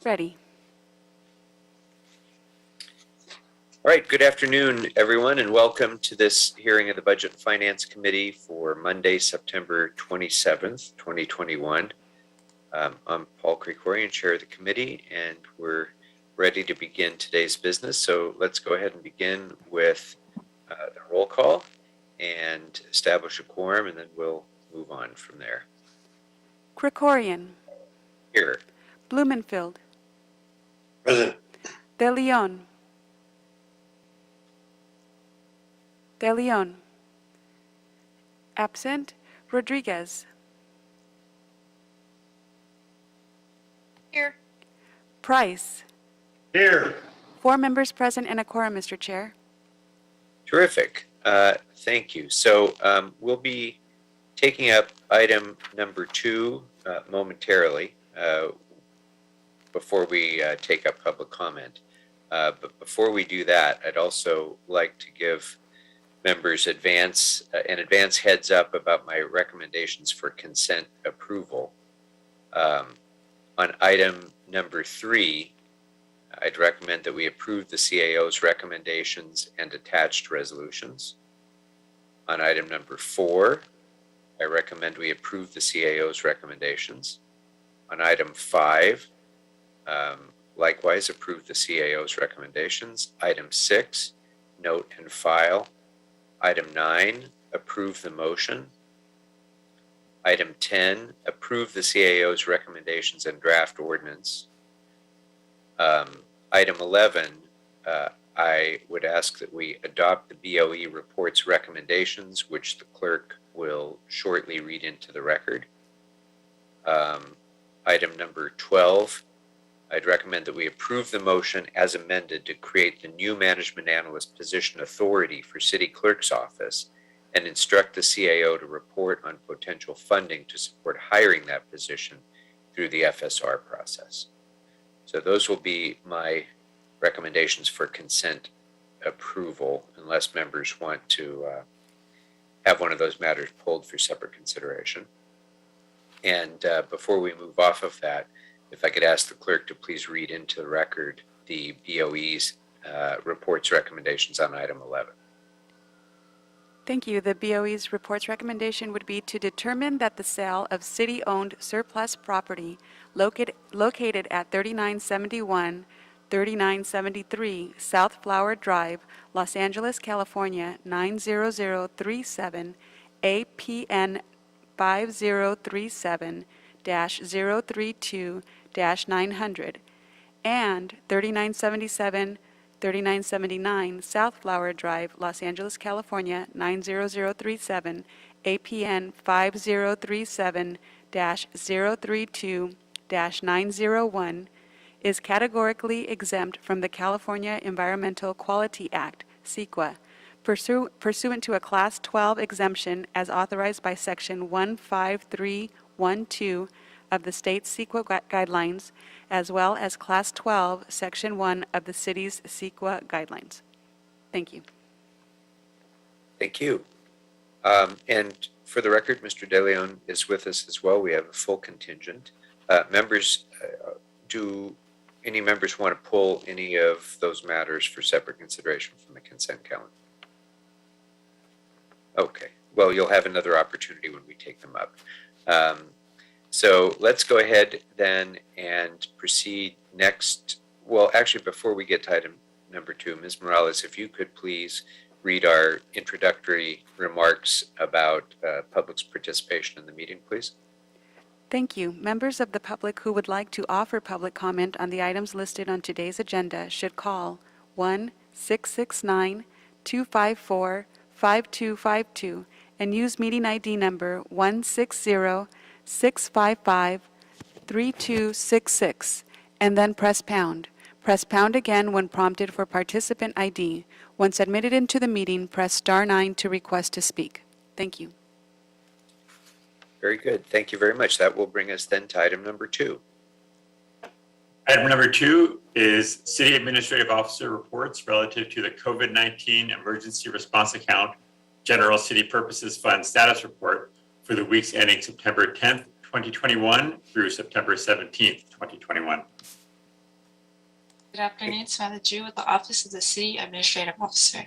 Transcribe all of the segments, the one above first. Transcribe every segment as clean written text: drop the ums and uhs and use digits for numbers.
Ready. All right, good afternoon, everyone, and welcome to this hearing of the Budget and Finance Committee for Monday, September 27th, 2021. I'm Paul Krikorian, Chair of the committee, and we're ready to begin today's business. So let's go ahead and begin with the roll call and establish a quorum, and then we'll move on from there. Krikorian. Here. Blumenfield. Present. De Leon. De Leon. Absent. Rodriguez. Here. Price. Here. 4 members present and a quorum, Mr. Chair. Terrific. Thank you. So we'll be taking up item number 2 momentarily before we take up public comment. But before we do that, I'd also like to give members an advance heads up about my recommendations for consent approval. On item number 3, I'd recommend that we approve the CAO's recommendations and attached resolutions. On item number 4, I recommend we approve the CAO's recommendations. On item 5, likewise approve the CAO's recommendations. Item 6, note and file. Item 9, approve the motion. Item 10, approve the CAO's recommendations and draft ordinance. Item 11, I would ask that we adopt the BOE report's recommendations, which the clerk will shortly read into the record. Item number 12, I'd recommend that we approve the motion as amended to create the new management analyst position authority for City Clerk's office and instruct the CAO to report on potential funding to support hiring that position through the FSR process. So those will be my recommendations for consent approval, unless members want to have one of those matters pulled for separate consideration. And before we move off of that, if I could ask the clerk to please read into the record the BOE's report's recommendations on item 11. Thank you. The BOE's report's recommendation would be to determine that the sale of city-owned surplus property located at 3971, 3973 South Flower Drive, Los Angeles, California, 90037, APN 5037-032-900, and 3977, 3979 South Flower Drive, Los Angeles, California, 90037, APN 5037-032-901 is categorically exempt from the California Environmental Quality Act, CEQA, pursuant to a Class 12 exemption as authorized by Section 15312 of the state's CEQA guidelines, as well as Class 12, Section 1 of the city's CEQA guidelines. Thank you. Thank you. And for the record, Mr. De Leon is with us as well. We have a full contingent. Members, do any members want to pull any of those matters for separate consideration from the consent calendar? Okay. Well, you'll have another opportunity when we take them up. So let's go ahead then and proceed next. Well, actually, before we get to item number 2, Ms. Morales, if you could please read our introductory remarks about public's participation in the meeting, please. Thank you. Members of the public who would like to offer public comment on the items listed on today's agenda should call 1-669-254-5252 and use meeting ID number 160-655-3266 and then press pound. Press pound again when prompted for participant ID. Once admitted into the meeting, press star 9 to request to speak. Thank you. Very good. Thank you very much. That will bring us then to item number 2. Item number 2 is City Administrative Officer reports relative to the COVID-19 Emergency Response Account General City Purposes Fund Status Report for the weeks ending September 10th, 2021 through September 17th, 2021. Good afternoon, Samantha Ju with the Office of the City Administrative Officer.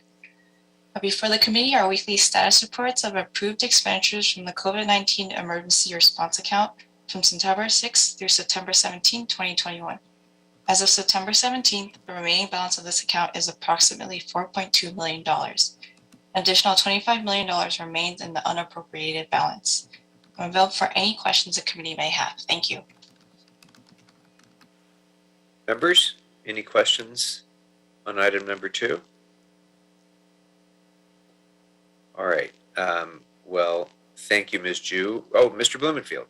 Before the committee are weekly status reports of approved expenditures from the COVID-19 emergency response account from September 6th through September 17, 2021. As of September 17th, the remaining balance of this account is approximately $4.2 million. An additional $25 million remains in the unappropriated balance. I'm available for any questions the committee may have. Thank you. Members, any questions on item number 2? All right. Well, thank you, Ms. Ju. Oh, Mr. Blumenfield,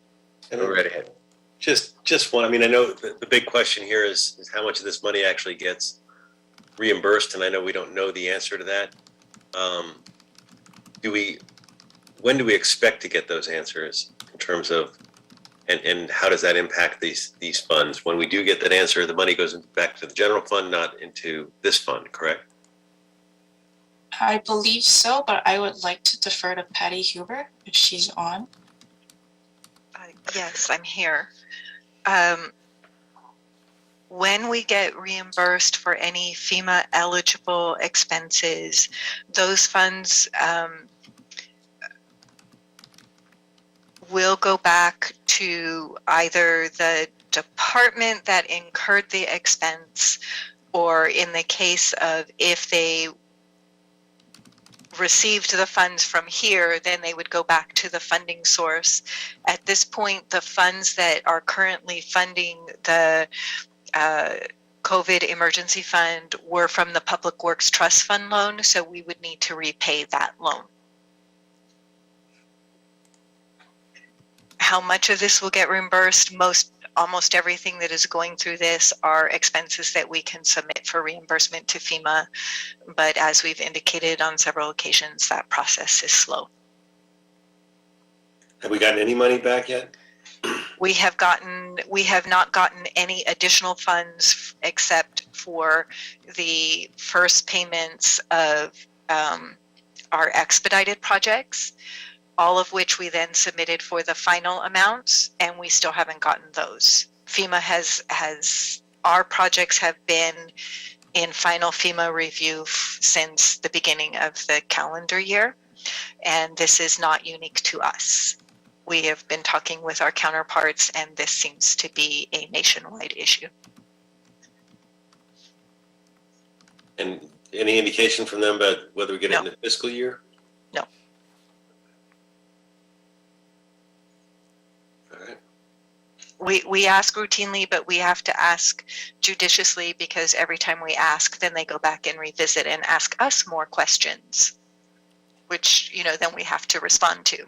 go right ahead. Just one. I mean, I know the big question here is how much of this money actually gets reimbursed, and I know we don't know the answer to that. When do we expect to get those answers in terms of, and how does that impact these funds? When we do get that answer, the money goes back to the general fund, not into this fund, correct? I believe so, but I would like to defer to Patty Huber if she's on. Yes, I'm here. When we get reimbursed for any FEMA eligible expenses, those funds will go back to either the department that incurred the expense, or in the case of if they received the funds from here, then they would go back to the funding source. At this point, the funds that are currently funding the COVID emergency fund were from the Public Works Trust Fund loan, so we would need to repay that loan. How much of this will get reimbursed? Almost everything that is going through this are expenses that we can submit for reimbursement to FEMA, but as we've indicated on several occasions, that process is slow. Have we gotten any money back yet? We have not gotten any additional funds except for the first payments of our expedited projects, all of which we then submitted for the final amounts, and we still haven't gotten those. FEMA our projects have been in final FEMA review since the beginning of the calendar year, and this is not unique to us. We have been talking with our counterparts, and this seems to be a nationwide issue. And any indication from them about whether we get it in No. the fiscal year? No. All right. We ask routinely, but we have to ask judiciously, because every time we ask, then they go back and revisit and ask us more questions, which, then we have to respond to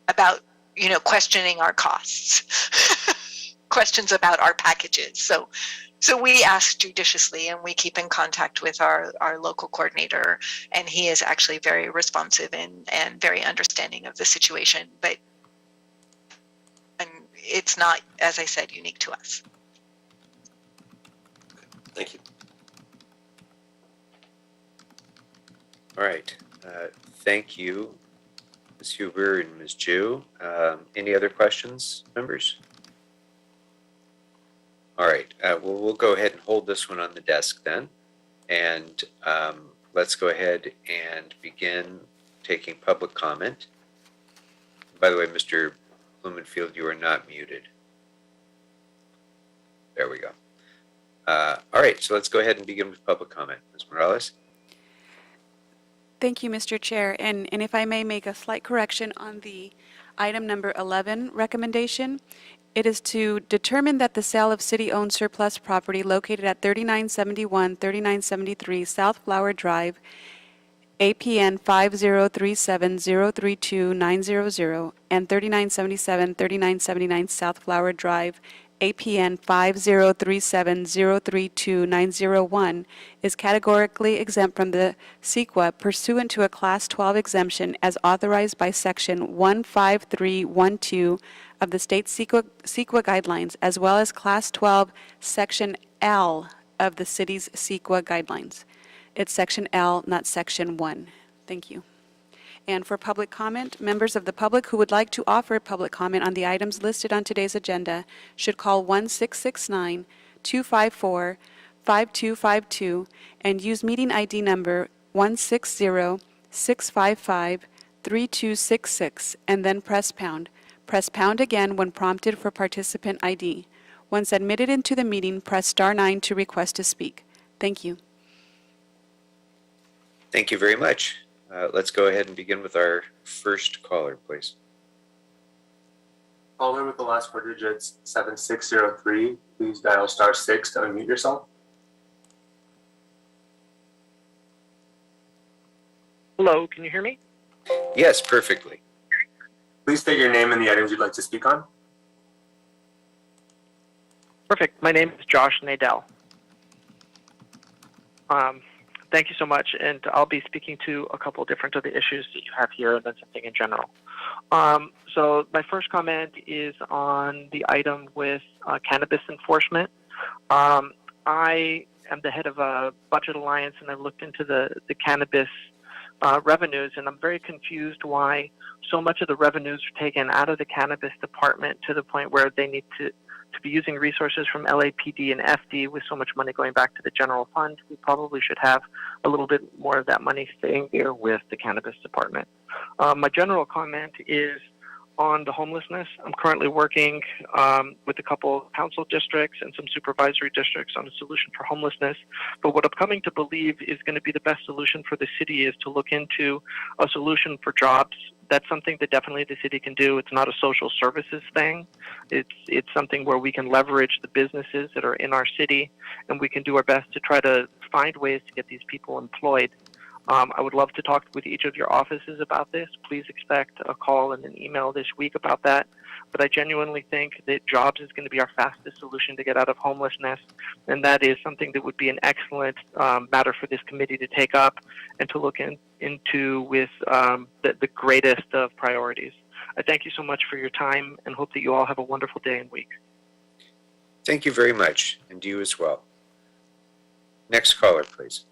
about, questioning our costs, questions about our packages. So we ask judiciously, and we keep in contact with our local coordinator, and he is actually very responsive and very understanding of the situation. But it's not, as I said, unique to us. Thank you. All right. Thank you, Ms. Huber and Ms. Ju. Any other questions, members? All right. We'll go ahead and hold this one on the desk then. And let's go ahead and begin taking public comment. By the way, Mr. Blumenfield, you are not muted. There we go. All right. So let's go ahead and begin with public comment. Ms. Morales? Thank you, Mr. Chair. And if I may make a slight correction on the item number 11 recommendation, it is to determine that the sale of city-owned surplus property located at 3971, 3973 South Flower Drive, APN 5037032900, and 3977, 3979 South Flower Drive, APN 5037032901, is categorically exempt from the CEQA pursuant to a Class 12 exemption as authorized by Section 15312 of the state CEQA guidelines, as well as Class 12, Section L of the city's CEQA guidelines. It's Section L, not Section 1. Thank you. And for public comment, members of the public who would like to offer public comment on the items listed on today's agenda should call 1-669-254-5652 5252 and use meeting ID number 160-655-3266 and then press pound. Press pound again when prompted for participant ID. Once admitted into the meeting, press star 9 to request to speak. Thank you. Thank you very much. Let's go ahead and begin with our first caller, please. Caller with the last four digits 7603. Please dial star 6 to unmute yourself. Hello, can you hear me? Yes, perfectly. Please state your name and the items you'd like to speak on. Perfect. My name is Josh Nadell. Thank you so much, and I'll be speaking to a couple different of the issues that you have here and then something in general. So my first comment is on the item with cannabis enforcement. I am the head of a budget alliance, and I've looked into the cannabis revenues, and I'm very confused why so much of the revenues are taken out of the cannabis department to the point where they need to be using resources from LAPD and FD with so much money going back to the general fund. We probably should have a little bit more of that money staying there with the cannabis department. My general comment is on the homelessness. I'm currently working with a couple council districts and some supervisory districts on a solution for homelessness. But what I'm coming to believe is going to be the best solution for the city is to look into a solution for jobs. That's something that definitely the city can do. It's not a social services thing. It's something where we can leverage the businesses that are in our city, and we can do our best to try to find ways to get these people employed. I would love to talk with each of your offices about this. Please expect a call and an email this week about that. But I genuinely think that jobs is going to be our fastest solution to get out of homelessness. And that is something that would be an excellent matter for this committee to take up and to look into with the greatest of priorities. I thank you so much for your time and hope that you all have a wonderful day and week. Thank you very much, and you as well. Next caller, please.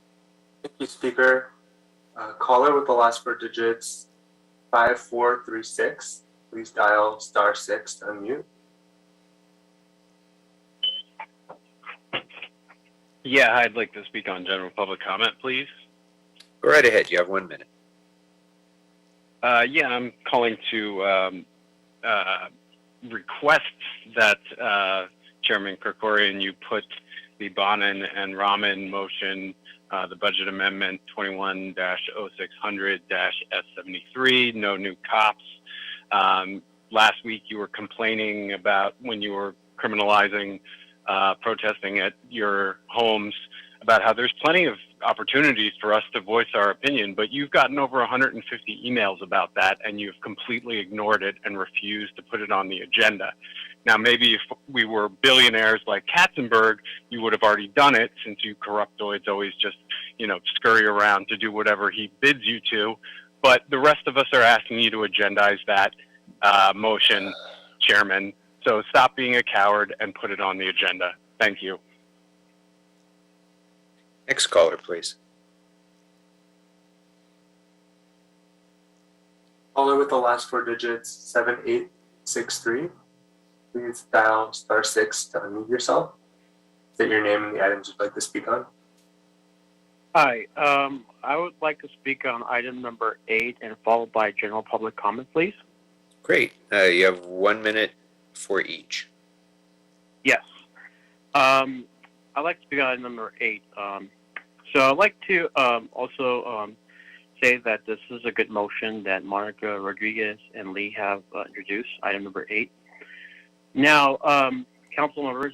Thank you, Speaker. Caller with the last four digits 5436. Please dial star 6 to unmute. Yeah, I'd like to speak on general public comment, please. Go right ahead. You have 1 minute. Yeah, I'm calling to request that Chairman Kerkorian, you put the Bonin and Rahman motion, the budget amendment 21-0600-S73, no new cops. Last week you were complaining about when you were criminalizing protesting at your homes about how there's plenty of opportunities for us to voice our opinion, but you've gotten over 150 emails about that and you've completely ignored it and refused to put it on the agenda. Now, maybe if we were billionaires like Katzenberg, you would have already done it, since you corruptoids always just, scurry around to do whatever he bids you to. But the rest of us are asking you to agendize that motion, Chairman. So stop being a coward and put it on the agenda. Thank you. Next caller, please. Caller with the last four digits 7863. Please dial star 6 to unmute yourself. State your name and the items you'd like to speak on. Hi, I would like to speak on item number 8 and followed by general public comment, please. Great. You have 1 minute for each. Yes. I'd like to speak on item number 8. So I'd like to also say that this is a good motion that Monica Rodriguez and Lee have introduced, item number 8. Now, council members,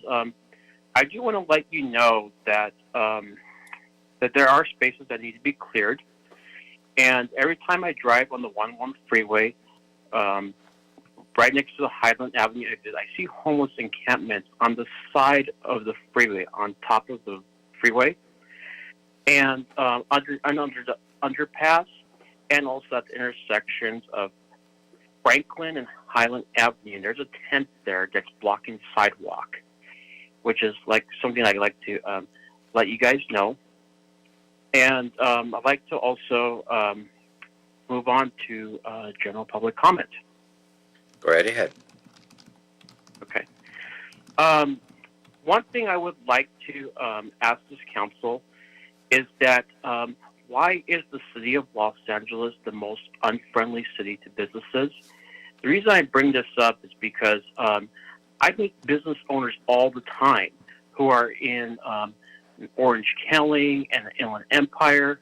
I do want to let you know that that there are spaces that need to be cleared. And every time I drive on the 111 freeway, right next to the Highland Avenue exit, I see homeless encampments on the side of the freeway, on top of the freeway, and under the underpass, and also at the intersections of Franklin and Highland Avenue. And there's a tent there that's blocking the sidewalk, which is like something I'd like to let you guys know. And I'd like to also move on to general public comment. Go right ahead. Okay. one thing I would like to ask this council is that why is the city of Los Angeles the most unfriendly city to businesses? The reason I bring this up is because I meet business owners all the time who are in Orange County and the Inland Empire,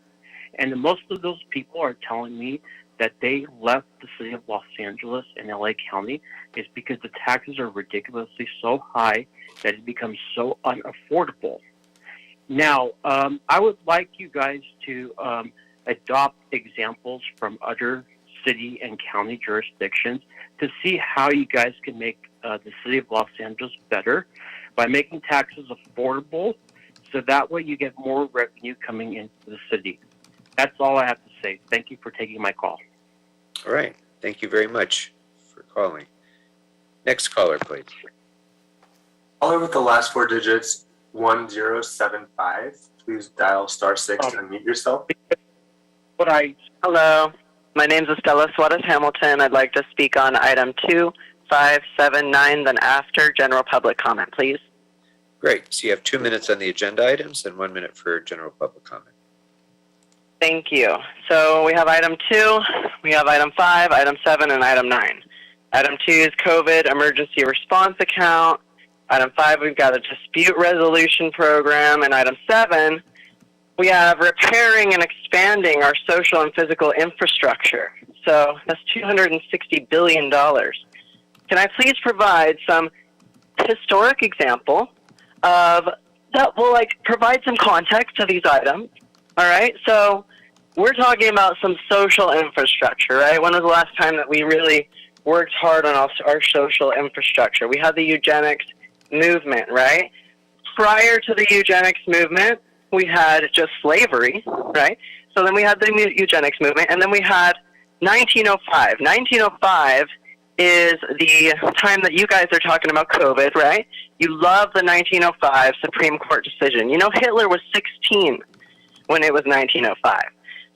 and most of those people are telling me that they left the city of Los Angeles and LA County is because the taxes are ridiculously so high that it becomes so unaffordable. Now, I would like you guys to adopt examples from other city and county jurisdictions to see how you guys can make the city of Los Angeles better by making taxes affordable, so that way you get more revenue coming into the city. That's all I have to say. Thank you for taking my call. All right. Thank you very much for calling. Next caller, please. Caller with the last four digits, 1075. Please dial *6 to unmute yourself. Hello, my name is Estella Suarez Hamilton. I'd like to speak on item 2579, then after general public comment, please. Great. So you have 2 minutes on the agenda items and 1 minute for general public comment. Thank you. So we have item 2, we have item 5, item 7, and item 9. Item 2 is COVID emergency response account. Item 5, we've got a dispute resolution program. And item 7, we have repairing and expanding our social and physical infrastructure. So that's $260 billion. Can I please provide some historic example of that will provide some context to these items? All right, so we're talking about some social infrastructure, right? When was the last time that we really worked hard on our social infrastructure? We had the eugenics movement, right? Prior to the eugenics movement, we had just slavery, right? So then we had the eugenics movement, and then we had 1905. 1905 is the time that you guys are talking about COVID, right? You love the 1905 Supreme Court decision. You know, Hitler was 16 when it was 1905.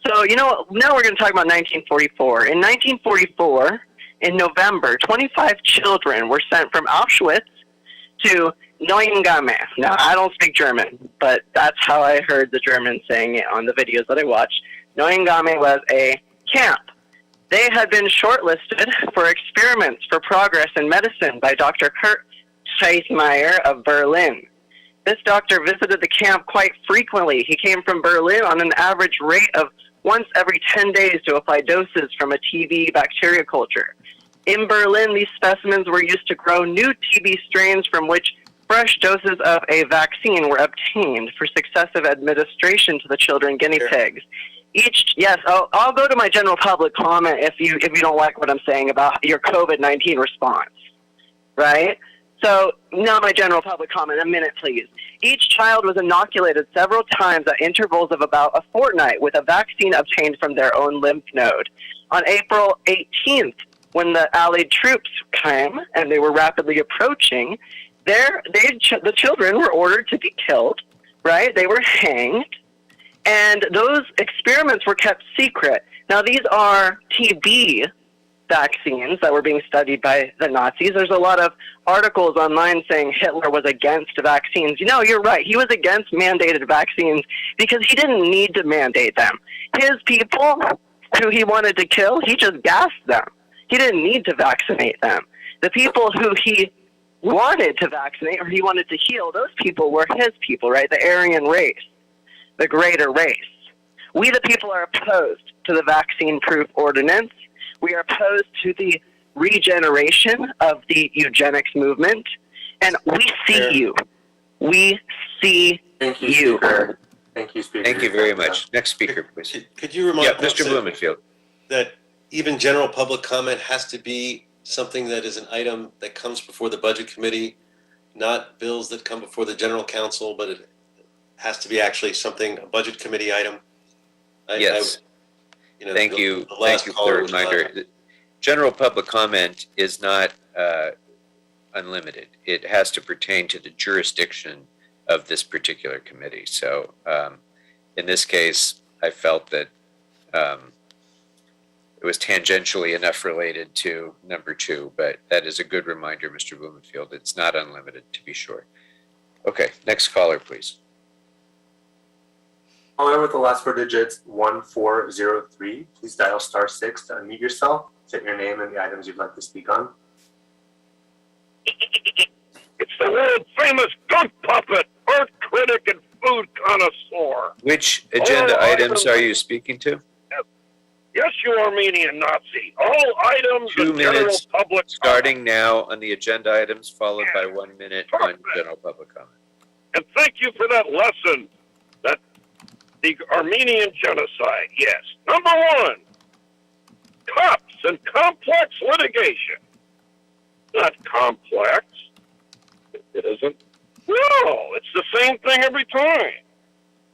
So, now we're going to talk about 1944. In 1944, in November, 25 children were sent from Auschwitz to Neuengamme. Now, I don't speak German, but that's how I heard the Germans saying it on the videos that I watched. Neuengamme was a camp. They had been shortlisted for experiments for progress in medicine by Dr. Kurt Scheissmeyer of Berlin. This doctor visited the camp quite frequently. He came from Berlin on an average rate of once every 10 days to apply doses from a TB bacteria culture. In Berlin, these specimens were used to grow new TB strains from which fresh doses of a vaccine were obtained for successive administration to the children guinea pigs. I'll go to my general public comment if you don't like what I'm saying about your COVID-19 response, right? So now my general public comment, a minute please. Each child was inoculated several times at intervals of about a fortnight with a vaccine obtained from their own lymph node. On April 18th, when the Allied troops came and they were rapidly approaching, the children were ordered to be killed, right? They were hanged, and those experiments were kept secret. Now, these are TB vaccines that were being studied by the Nazis. There's a lot of articles online saying Hitler was against vaccines. You're right. He was against mandated vaccines because he didn't need to mandate them. His people who he wanted to kill, he just gassed them. He didn't need to vaccinate them. The people who he wanted to vaccinate or he wanted to heal, those people were his people, right? The Aryan race, the greater race. We, the people, are opposed to the vaccine-proof ordinance. We are opposed to the regeneration of the eugenics movement, and we see you. We see Thank you, you. Speaker. Thank you, Speaker. Thank you very much. Next speaker, please. Could you remind Mr. Blumenfield. that even general public comment has to be something that is an item that comes before the budget committee, not bills that come before the general council, but it has to be actually something, a budget committee item? Yes. Thank you. Thank you for the reminder. General public comment is not unlimited. It has to pertain to the jurisdiction of this particular committee. So in this case, I felt that it was tangentially enough related to number 2, but that is a good reminder, Mr. Blumenfield. It's not unlimited, to be sure. Okay, next caller, please. Caller with the last four digits 1403. Please dial *6 to unmute yourself. State your name and the items you'd like to speak on. It's the world famous gunk puppet, art critic, and food connoisseur. Which agenda All items are you speaking to? Yes, you Armenian Nazi. All items 2 of general minutes public starting now on the agenda items, followed by 1 minute on general public comment. And thank you for that lesson. That the Armenian genocide, yes. Number one, cops and complex litigation. Not complex. It isn't. No, it's the same thing every time.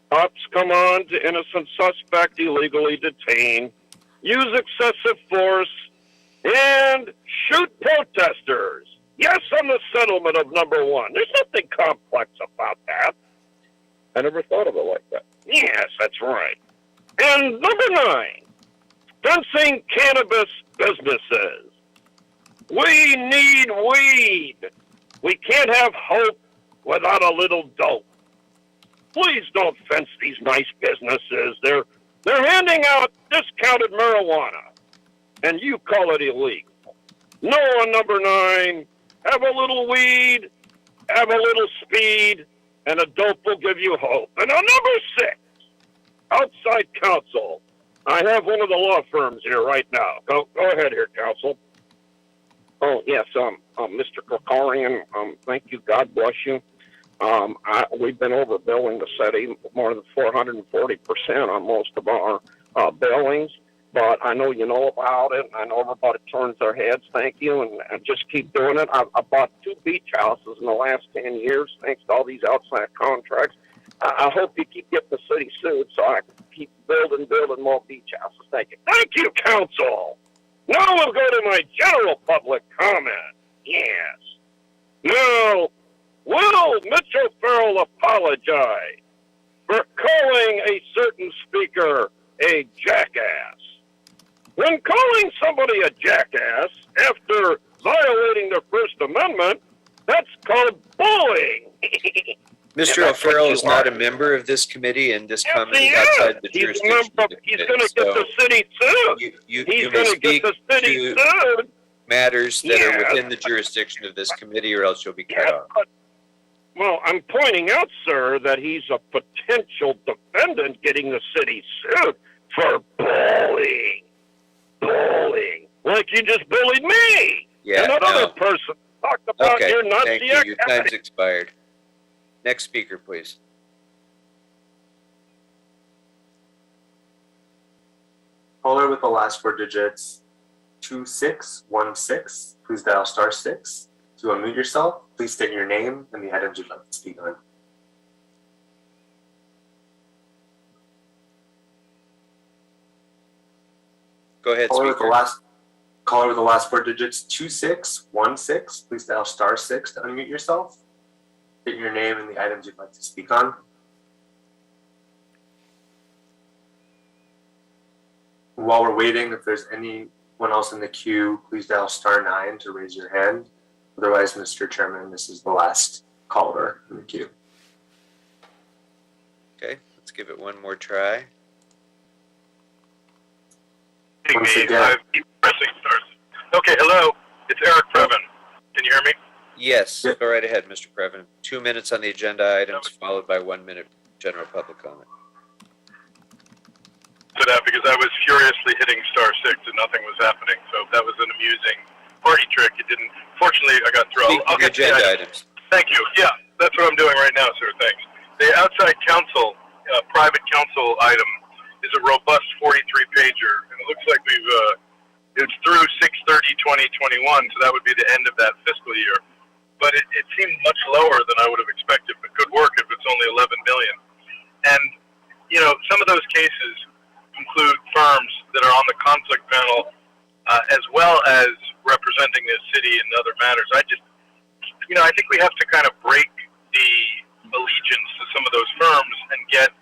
Cops come on to innocent suspect illegally detained, use excessive force, and shoot protesters. Yes, on the settlement of number one. There's nothing complex about that. I never thought of it like that. Yes, that's right. And number 9, fencing cannabis businesses. We need weed. We can't have hope without a little dope. Please don't fence these nice businesses. They're handing out discounted marijuana, and you call it illegal. No on number 9. Have a little weed, have a little speed, and a dope will give you hope. And on number 6, outside counsel. I have one of the law firms here right now. Go ahead here, counsel. Oh, yes, Mr. Krikorian, thank you. God bless you. We've been overbilling the city more than 440% on most of our billings, but I know you know about it. I know everybody turns their heads. Thank you, and just keep doing it. I bought 2 beach houses in the last 10 years thanks to all these outside contracts. I hope you keep getting the city sued so I can keep building more beach houses. Thank you. Thank you, counsel. Now we'll go to my general public comment. Yes. Now, will Mitchell Farrell apologize for calling a certain speaker a jackass? When calling somebody a jackass after violating the First Amendment, that's called bullying. Mr. O'Farrell is not a member of this committee, and this comment is outside the jurisdiction of the He's committee. going to get the city sued. You He's may going to speak get the city to sued. matters that are Yeah. within the jurisdiction of this committee, or else you'll be cut off. But, well, I'm pointing out, sir, that he's a potential defendant getting the city sued for bullying. Bullying. Like you just bullied me. Yeah, and that no. other person talked about Okay, your Nazi thank you. Your activity. time's expired. Next speaker, please. Caller with the last four digits 2616. Please dial *6 to unmute yourself. Please state your name and the items you'd like to speak on. Go ahead, Caller with the speaker. last four digits 2616. Please dial *6 to unmute yourself. State your name and the items you'd like to speak on. While we're waiting, if there's anyone else in the queue, please dial *9 to raise your hand. Otherwise, Mr. Chairman, this is the last caller in the queue. Okay, let's give it one more try. Once Me. again. I keep pressing stars. Okay, hello. It's Eric Previn. Can you hear me? Yes, Yep. go right ahead, Mr. Previn. 2 minutes on the agenda items, followed by 1 minute general public comment. To that because I was furiously hitting *6 and nothing was happening. So that was an amusing party trick. It didn't. Fortunately, I got through. Speak I'll to the get to the agenda item. items. Thank you. Yeah, that's what I'm doing right now, sir. Thanks. The outside counsel, private counsel item is a robust 43-pager, and it looks like it's through 6/30/2021, so that would be the end of that fiscal year. But it seemed much lower than I would have expected, but good work if it's only 11 million. And some of those cases include firms that are on the conflict panel, as well as representing the city in other matters. I think we have to kind of break the allegiance to some of those firms and get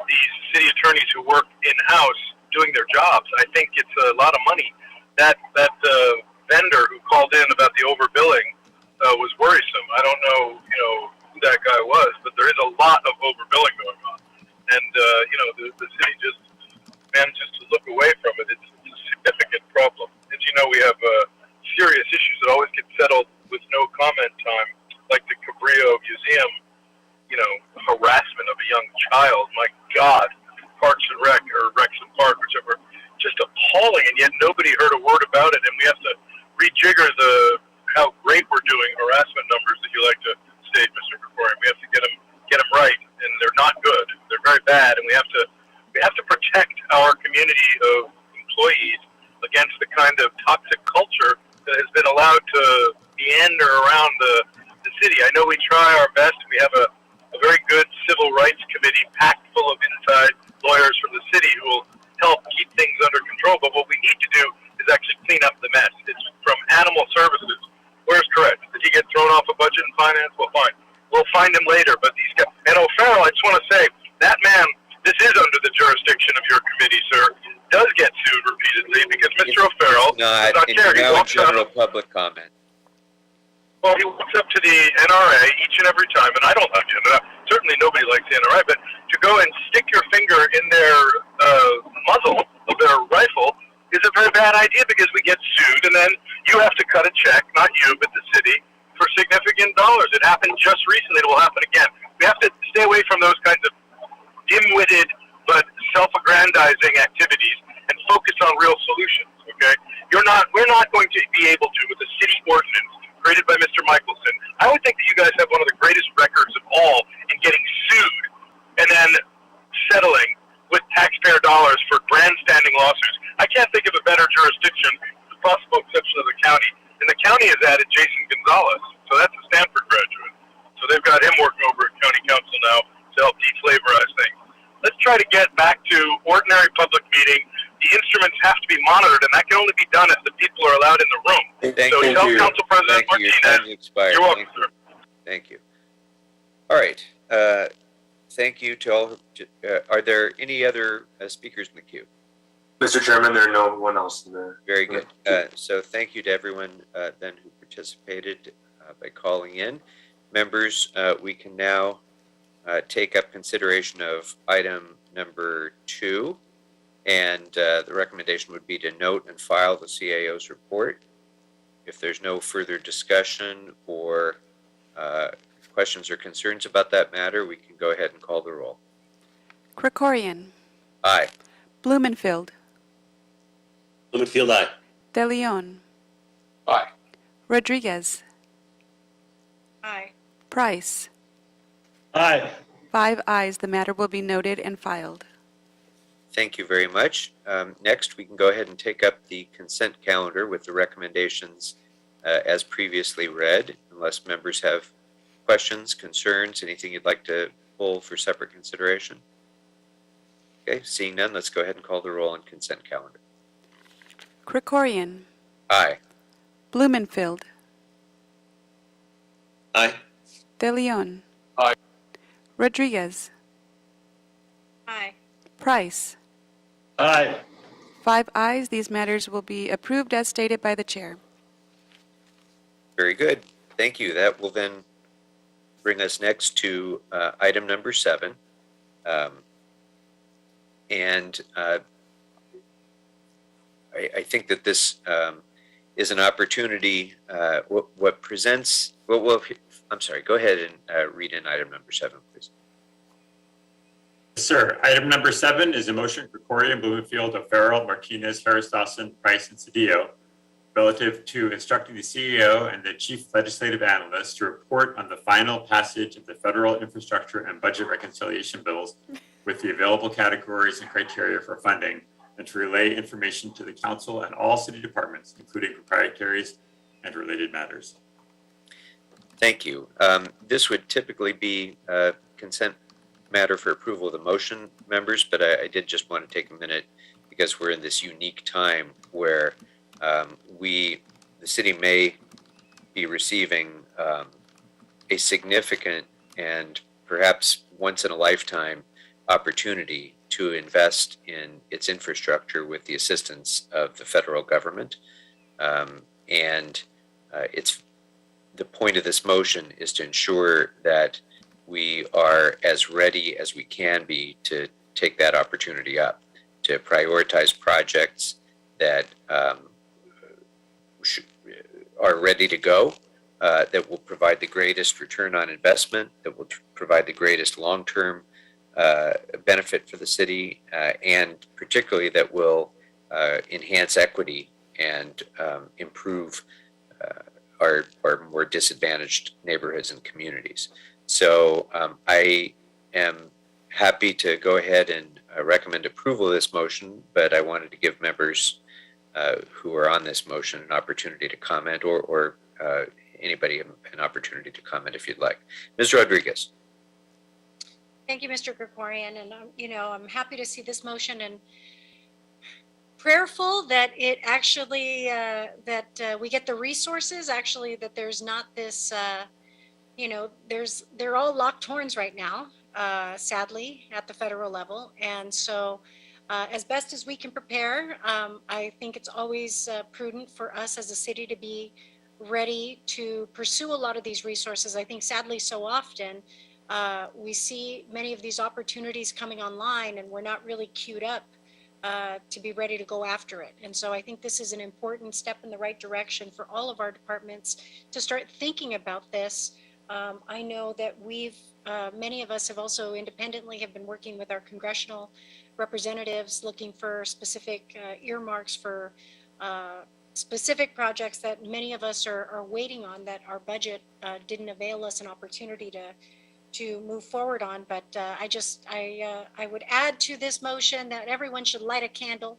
these city attorneys who work in-house doing their jobs. I think it's a lot of money. That vendor who called in about the overbilling was worrisome. I don't know, who that guy was, but there is a lot of overbilling going on. And, the city just manages to look away from it. It's a significant problem. As you know, we have serious issues that always get settled with no comment time, like the Cabrillo Museum, harassment of a young child. My God, Parks and Rec, or Rex and Park, whichever, just appalling, and yet nobody heard a word about it. And we have to rejigger how great we're doing harassment numbers that you like to state, Mr. Krikorian. We have to get them right, and they're not good. They're very bad, and we have to protect our community of employees against the kind of toxic culture that has been allowed to meander around the city. I know we try our best. We have a very good civil rights committee packed full of inside lawyers from the city who will help keep things under control. But what we need to do is actually clean up the mess. It's from animal services. Where's correct? Did he get thrown off a budget and finance? Well, fine. We'll find him later. But these guys, and O'Farrell, I just want to say, that man, this is under the jurisdiction of your committee, sir, does get sued repeatedly because Mr. O'Farrell Not does not care. He in walks out. general public comment. Well, he walks up to the NRA each and every time, and I don't like the NRA. Certainly nobody likes the NRA, but to go and stick your finger in their muzzle of their rifle is a very bad idea because we get sued, and then you have to cut a check, not you, but the city, for significant dollars. It happened just recently. It will happen again. We have to stay away from those kinds of dim-witted but self-aggrandizing activities and focus on real solutions, okay? We're not going to be able to, with a city ordinance created by Mr. Michelson. I would think that you guys have one of the greatest records of all in getting sued and then settling with taxpayer dollars for grandstanding lawsuits. I can't think of a better jurisdiction, with the possible exception of the county. And the county has added Jason Gonzalez, so that's a Stanford graduate. So they've got him working over at county council now to help deflavorize things. Let's try to get back to ordinary public meeting. The instruments have to be monitored, and that can only be done if the people are allowed in the room. Thank So you. tell Council President Thank you. Your Martinez, time expired. you're welcome, Thank you. sir. Thank you. All right. Thank you to all. Are there any other speakers in the queue? Mr. Chairman, there's no one else in the. Very good. So thank you to everyone then who participated by calling in. Members, we can now take up consideration of item number 2. And the recommendation would be to note and file the CAO's report. If there's no further discussion or questions or concerns about that matter, we can go ahead and call the roll. Krikorian. Aye. Blumenfield. Blumenfield, aye. De Leon. Aye. Rodriguez. Aye. Price. Aye. 5 ayes. The matter will be noted and filed. Thank you very much. Next, we can go ahead and take up the consent calendar with the recommendations as previously read, unless members have questions, concerns, anything you'd like to pull for separate consideration. Okay, seeing none, let's go ahead and call the roll on consent calendar. Krikorian. Aye. Blumenfield. Aye. De Leon. Aye. Rodriguez. Aye. Price. Aye. 5 ayes. These matters will be approved as stated by the chair. Very good. Thank you. That will then bring us next to item number 7. I think that this is an opportunity. I'm sorry. Go ahead and read in item number 7, please. Sir, item number 7 is a motion for Krikorian, Blumenfield, O'Farrell, Martinez, Harris Dawson, Price, and Cedillo relative to instructing the CEO and the Chief Legislative Analyst to report on the final passage of the federal infrastructure and budget reconciliation bills with the available categories and criteria for funding, and to relay information to the council and all city departments, including proprietaries and related matters. Thank you. This would typically be a consent matter for approval of the motion, members, but I did just want to take a minute because we're in this unique time where the city may be receiving a significant and perhaps once in a lifetime opportunity to invest in its infrastructure with the assistance of the federal government. It's the point of this motion is to ensure that we are as ready as we can be to take that opportunity up, to prioritize projects that are ready to go, that will provide the greatest return on investment, that will provide the greatest long-term benefit for the city, and particularly that will enhance equity and improve our more disadvantaged neighborhoods and communities. So I am happy to go ahead and recommend approval of this motion, but I wanted to give members who are on this motion an opportunity to comment, or anybody an opportunity to comment if you'd like. Ms. Rodriguez. Thank you, Mr. Gregorian. And, I'm happy to see this motion and prayerful that it actually, that we get the resources, actually, that there's not this, they're all locked horns right now, sadly, at the federal level. And so as best as we can prepare, I think it's always prudent for us as a city to be ready to pursue a lot of these resources. I think sadly so often we see many of these opportunities coming online and we're not really queued up to be ready to go after it. And so I think this is an important step in the right direction for all of our departments to start thinking about this. I know that many of us have also independently have been working with our congressional representatives looking for specific earmarks for specific projects that many of us are waiting on, that our budget didn't avail us an opportunity to move forward on. But I would add to this motion that everyone should light a candle,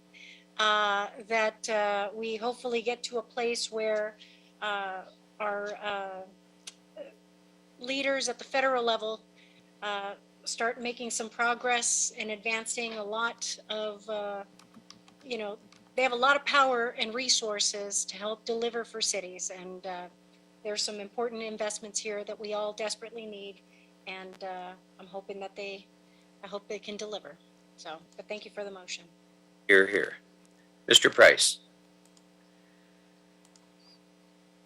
that we hopefully get to a place where our leaders at the federal level start making some progress and advancing a lot of, they have a lot of power and resources to help deliver for cities. And there's some important investments here that we all desperately need. And I'm hoping that I hope they can deliver. So, but thank you for the motion. Hear, hear. Mr. Price.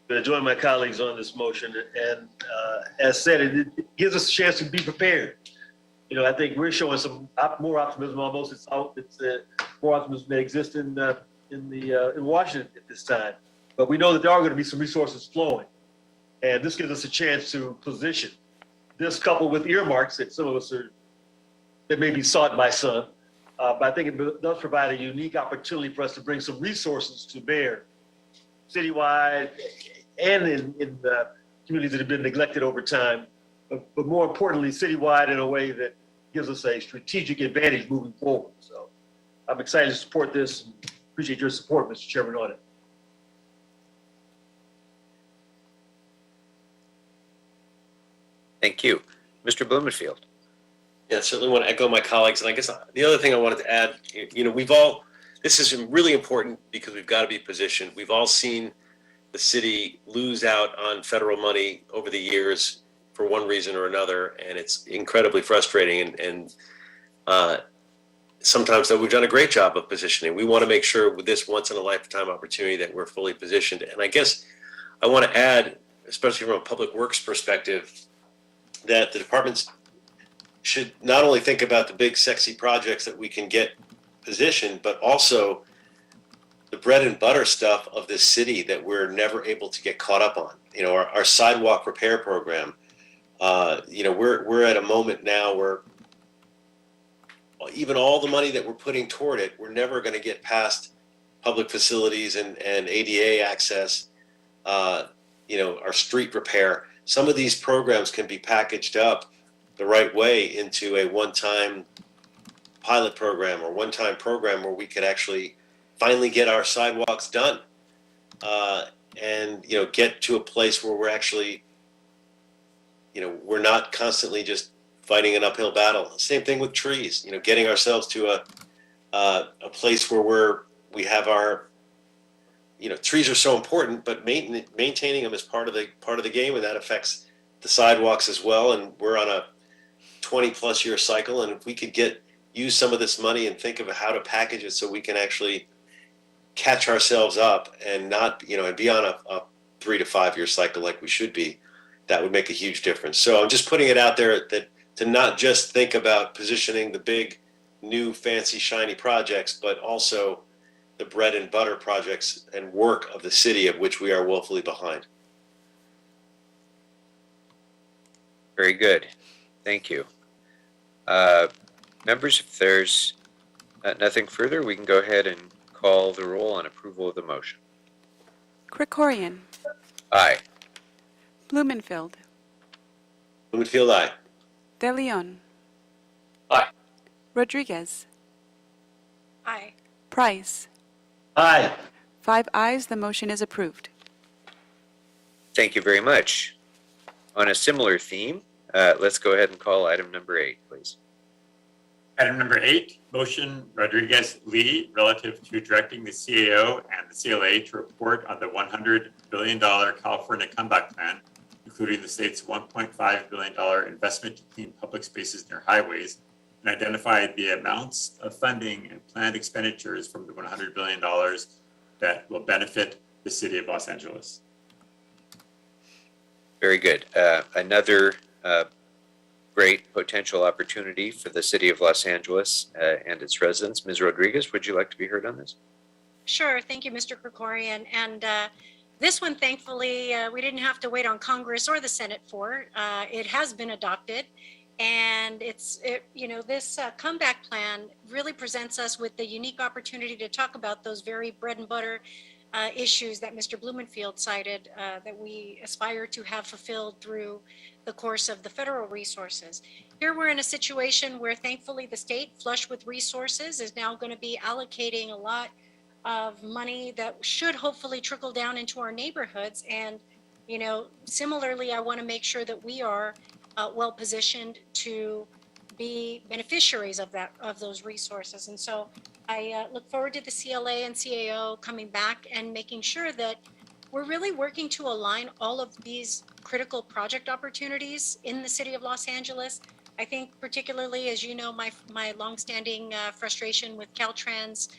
To join my colleagues on this motion, and as said, it gives us a chance to be prepared. I think we're showing some more optimism. Almost, it's more optimism that exists in Washington at this time. But we know that there are going to be some resources flowing, and this gives us a chance to position this, coupled with earmarks that some of us that may be sought by some. But I think it does provide a unique opportunity for us to bring some resources to bear, citywide and in the communities that have been neglected over time, but more importantly, citywide in a way that gives us a strategic advantage moving forward. So I'm excited to support this and appreciate your support, Mr. Chairman, on it. Thank you. Mr. Blumenfield. Yeah, certainly want to echo my colleagues. And I guess the other thing I wanted to add, this is really important because we've got to be positioned. We've all seen the city lose out on federal money over the years for one reason or another, and it's incredibly frustrating. And sometimes though we've done a great job of positioning. We want to make sure with this once in a lifetime opportunity that we're fully positioned. And I guess I want to add, especially from a public works perspective, that the departments should not only think about the big sexy projects that we can get positioned, but also the bread and butter stuff of this city that we're never able to get caught up on. Our sidewalk repair program. We're at a moment now where even all the money that we're putting toward it, we're never going to get past public facilities and ADA access. Our street repair. Some of these programs can be packaged up the right way into a one-time pilot program or one-time program where we could actually finally get our sidewalks done and get to a place where we're actually we're not constantly just fighting an uphill battle. Same thing with trees, getting ourselves to a place where we have our trees are so important, but maintaining them is part of the game, and that affects the sidewalks as well. And we're on a 20+ year cycle, and if we could use some of this money and think of how to package it so we can actually catch ourselves up and not and be on a 3 to 5 year cycle like we should be, that would make a huge difference. So I'm just putting it out there that to not just think about positioning the big, new, fancy, shiny projects, but also the bread and butter projects and work of the city of which we are woefully behind. Very good. Thank you. Members, if there's nothing further, we can go ahead and call the roll on approval of the motion. Krikorian, Aye. Blumenfield, Blumenfield, aye. De Leon. Aye. Rodriguez, Aye. Price. Aye. 5 ayes, the motion is approved. Thank you very much. On a similar theme, let's go ahead and call item number 8, please. Item number 8, motion Rodriguez-Lee relative to directing the CAO and the CLA to report on the $100 billion California Comeback Plan, including the state's $1.5 billion investment to clean public spaces near highways, and identify the amounts of funding and planned expenditures from the $100 billion that will benefit the city of Los Angeles. Very good. Another great potential opportunity for the city of Los Angeles and its residents. Ms. Rodriguez, would you like to be heard on this? Sure. Thank you, Mr. Krikorian. And this one, thankfully, we didn't have to wait on Congress or the Senate for. It has been adopted. And this comeback plan really presents us with the unique opportunity to talk about those very bread and butter issues that Mr. Blumenfield cited that we aspire to have fulfilled through the course of the federal resources. Here we're in a situation where thankfully the state, flush with resources, is now going to be allocating a lot of money that should hopefully trickle down into our neighborhoods. And, similarly, I want to make sure that we are well positioned to be beneficiaries of those resources. And so I look forward to the CLA and CAO coming back and making sure that we're really working to align all of these critical project opportunities in the city of Los Angeles. I think particularly, as you know, my longstanding frustration with Caltrans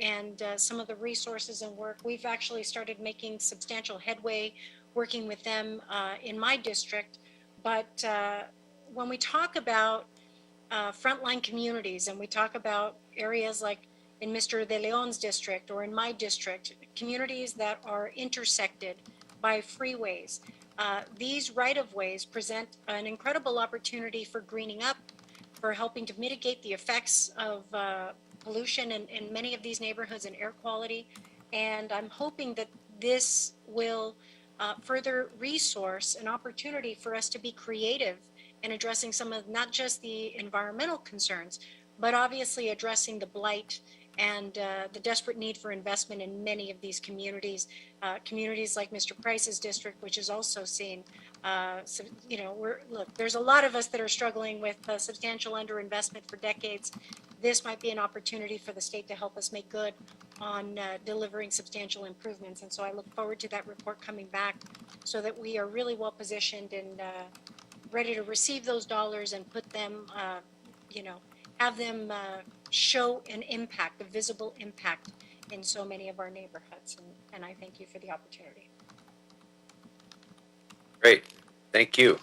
and some of the resources and work, we've actually started making substantial headway working with them in my district. But when we talk about frontline communities and we talk about areas like in Mr. De Leon's district or in my district, communities that are intersected by freeways, these right-of-ways present an incredible opportunity for greening up, for helping to mitigate the effects of pollution in many of these neighborhoods and air quality. And I'm hoping that this will further resource an opportunity for us to be creative in addressing some of not just the environmental concerns, but obviously addressing the blight and the desperate need for investment in many of these communities, communities like Mr. Price's district, which is also seen, there's a lot of us that are struggling with substantial underinvestment for decades. This might be an opportunity for the state to help us make good on delivering substantial improvements. And so I look forward to that report coming back so that we are really well positioned and ready to receive those dollars and put them, have them show an impact, a visible impact in so many of our neighborhoods. And I thank you for the opportunity. Great. Thank you.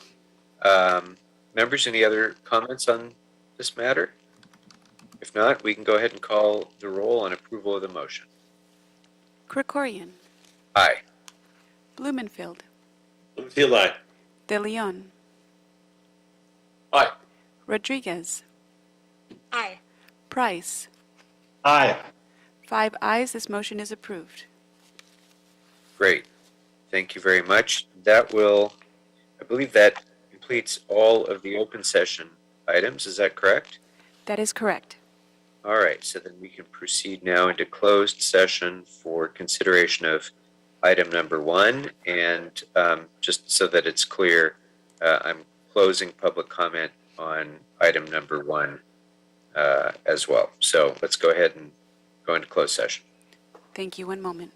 Members, any other comments on this matter? If not, we can go ahead and call the roll on approval of the motion. Krikorian, Aye. Blumenfield, Blumenfield, aye. De Leon. Aye. Rodriguez, Aye. Price. Aye. 5 ayes, this motion is approved. Great. Thank you very much. I believe that completes all of the open session items. Is that correct? That is correct. All right, so then we can proceed now into closed session for consideration of item number 1. And just so that it's clear, I'm closing public comment on item number 1 as well. So let's go ahead and go into closed session. Thank you. One moment.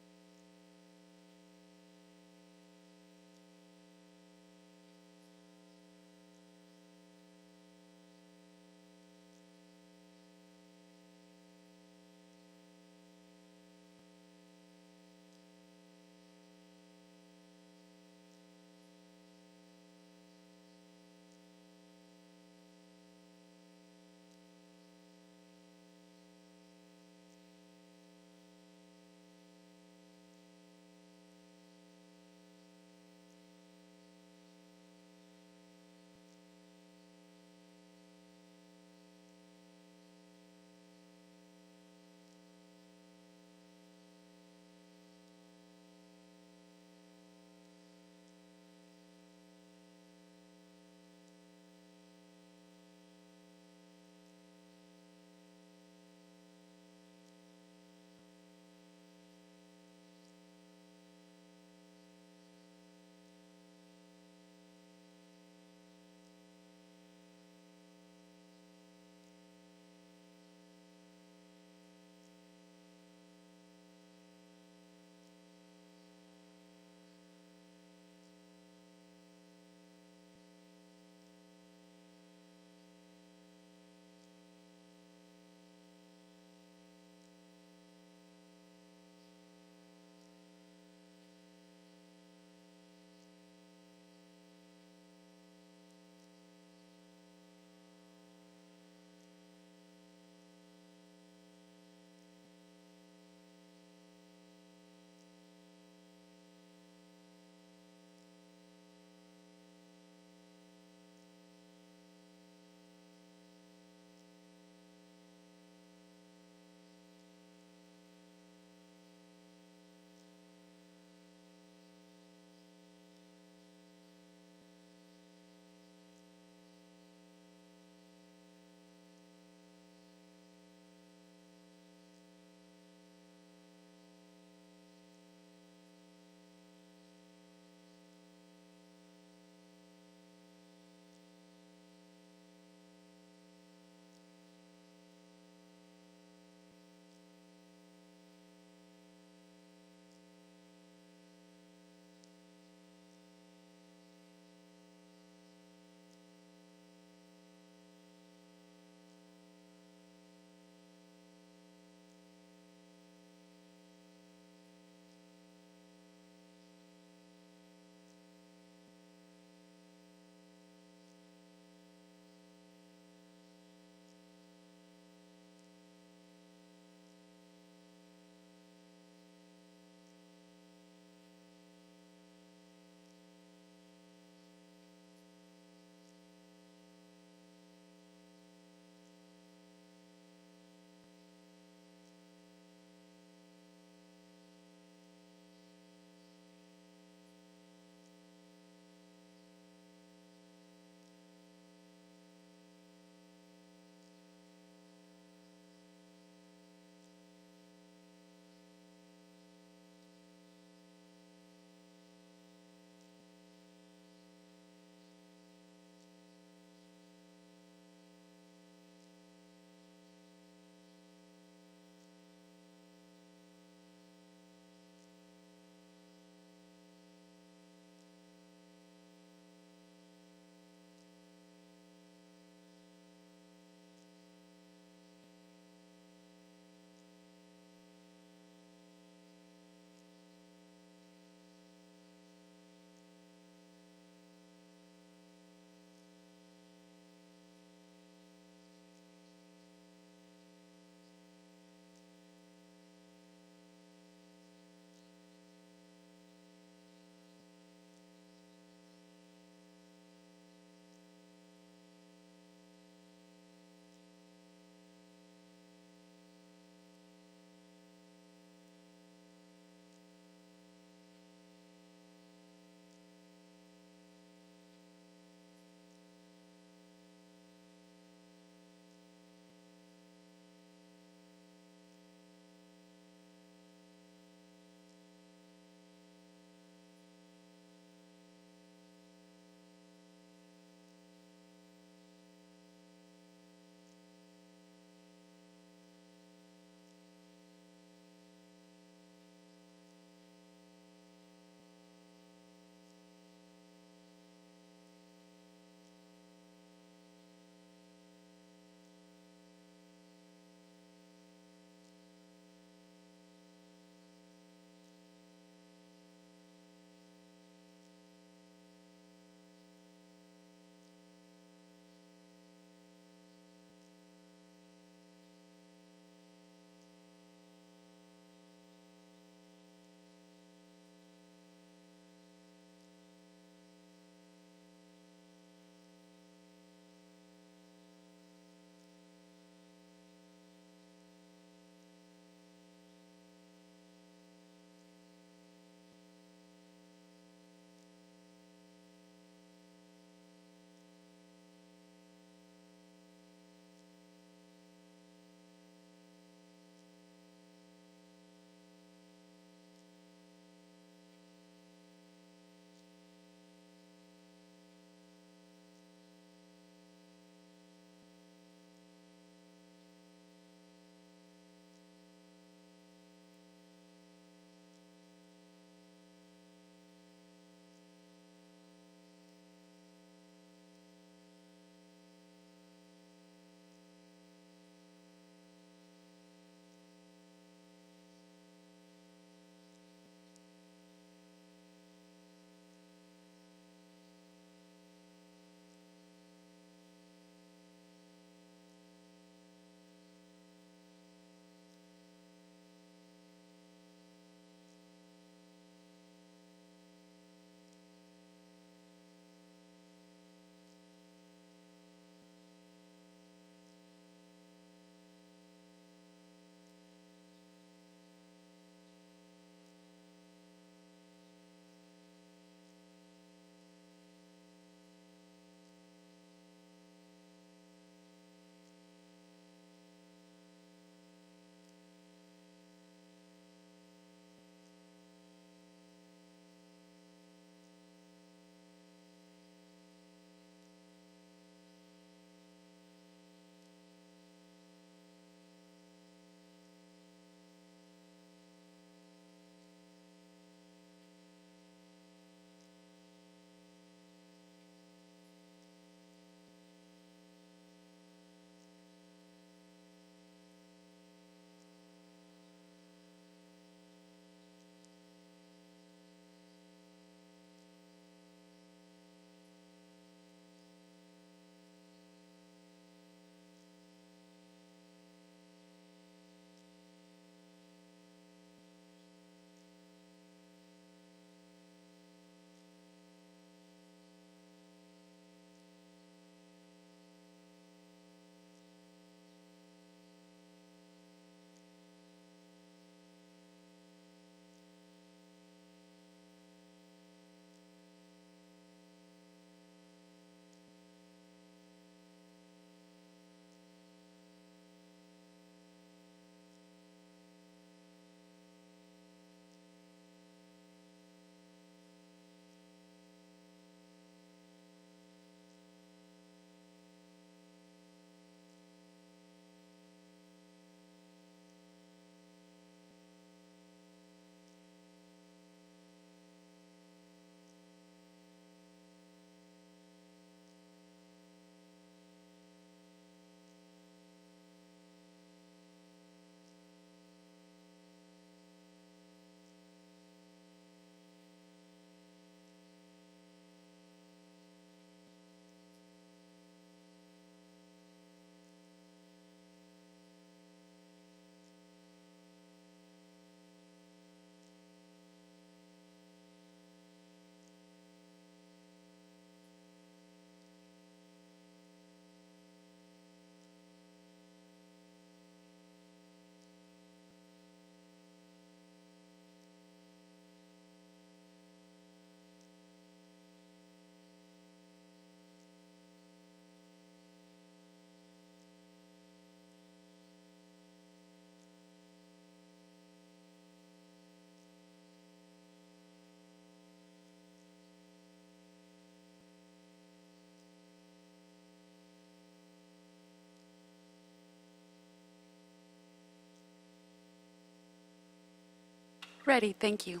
Ready, thank you.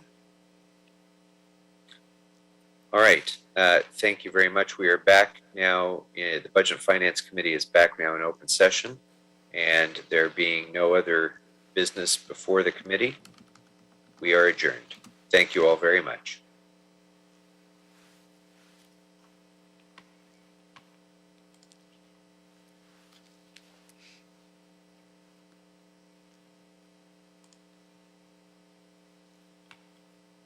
All right. Thank you very much. We are back now. The Budget and Finance Committee is back now in open session, and there being no other business before the committee, we are adjourned. Thank you all very much.